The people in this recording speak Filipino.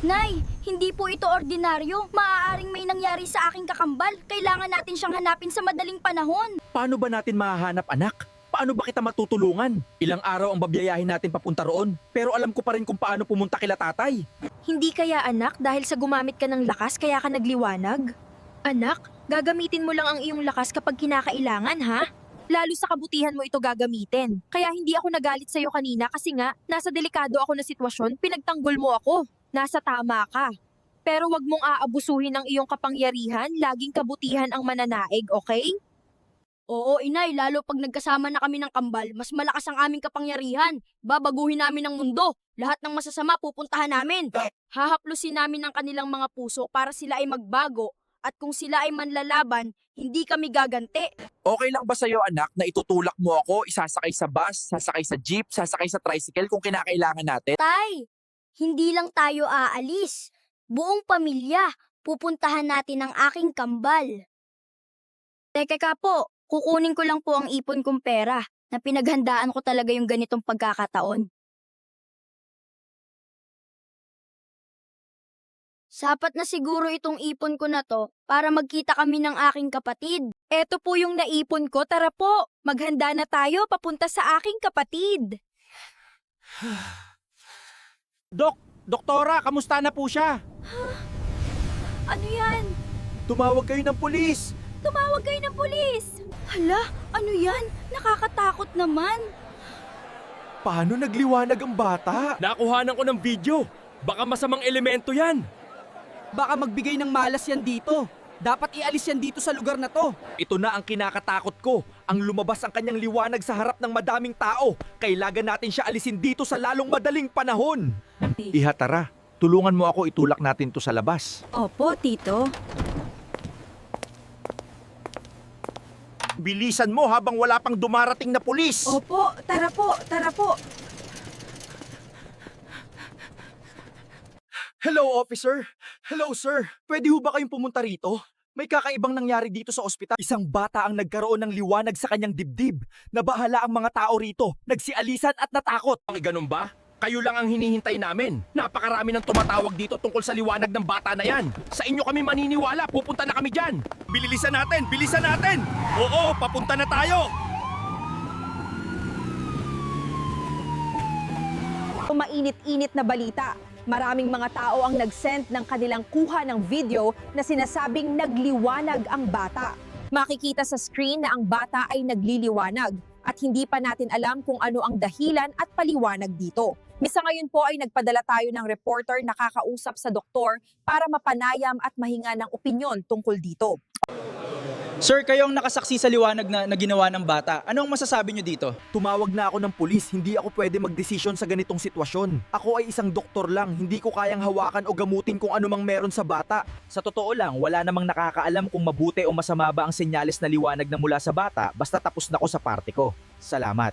Nay, hindi po ito ordinaryo. Maaaring may nangyari sa aking kakambal. Kailangan natin siyang hanapin sa madaling panahon. Paano ba natin mahahanap, anak? Paano ba kita matutulungan? Ilang araw ang babiyayahin natin papunta roon. Pero alam ko pa rin kung paano pumunta kila tatay. Hindi kaya anak dahil sa gumamit ka ng lakas kaya ka nagliwanag? Anak, gagamitin mo lang ang iyong lakas kapag kinakailangan ha? Lalo sa kabutihan mo ito gagamitin. Kaya hindi ako nagalit sa'yo kanina kasi nga, nasa delikado ako na sitwasyon, pinagtanggol mo ako. Nasa tama ka. Pero wag mong aabusuhin ang iyong kapangyarihan, laging kabutihan ang mananaig, okay? Oo, inay, lalo pag nagkasama na kami ng kambal, mas malakas ang aming kapangyarihan. Babaguhin namin ang mundo. Lahat ng masasama pupuntahan namin. Hahaplusin namin ang kanilang mga puso para sila ay magbago. At kung sila ay manlalaban, hindi kami gaganti. Okay lang ba sa'yo, anak, na itutulak mo ako, isasakay sa bus, sasakay sa jeep, sasakay sa tricycle kung kinakailangan natin? Tay, hindi lang tayo aalis. Buong pamilya, pupuntahan natin ang aking kambal. Teka ka po, kukunin ko lang po ang ipon kong pera na pinaghandaan ko talaga yung ganitong pagkakataon. Sapat na siguro itong ipon ko na to para magkita kami ng aking kapatid. Eto po yung naipon ko, tara po. Maghanda na tayo papunta sa aking kapatid. Doktora, kamusta na po siya? Ano yan? Tumawag kayo ng pulis. Tumawag kayo ng pulis! Hala, ano yan? Nakakatakot naman. Paano nagliwanag ang bata? Nakuhanan ko ng video. Baka masamang elemento yan. Baka magbigay ng malas yan dito. Dapat ialis yan dito sa lugar na to. Ito na ang kinakatakot ko. Ang lumabas ang kanyang liwanag sa harap ng madaming tao. Kailangan natin siya alisin dito sa lalong madaling panahon. Iha, tara. Tulungan mo ako, itulak natin to sa labas. Opo, tito. Bilisan mo habang wala pang dumarating na pulis. Opo, tara po, tara po. Hello, officer. Hello, sir. Pwede ho ba kayong pumunta rito? May kakaibang nangyari dito sa ospital. Isang bata ang nagkaroon ng liwanag sa kanyang dibdib. Nabahala ang mga tao rito. Nagsialisan at natakot. Ganun ba? Kayo lang ang hinihintay namin. Napakarami ng tumatawag dito tungkol sa liwanag ng bata na yan. Sa inyo kami maniniwala. Pupunta na kami dyan. Bilisan natin! Bilisan natin! Oo, papunta na tayo! Mainit-init na balita. Maraming mga tao ang nag-send ng kanilang kuha ng video na sinasabing nagliwanag ang bata. Makikita sa screen na ang bata ay nagliliwanag at hindi pa natin alam kung ano ang dahilan at paliwanag dito. Misa ngayon po ay nagpadala tayo ng reporter na kakausap sa doktor para mapanayam at mahinga ng opinyon tungkol dito. Sir, kayo ang nakasaksi sa liwanag na ginawa ng bata. Ano ang masasabi nyo dito? Tumawag na ako ng pulis. Hindi ako pwede magdesisyon sa ganitong sitwasyon. Ako ay isang doktor lang. Hindi ko kayang hawakan o gamutin kung ano mang meron sa bata. Sa totoo lang, wala namang nakakaalam kung mabuti o masama ba ang senyales na liwanag na mula sa bata basta tapos na ko sa parte ko. Salamat.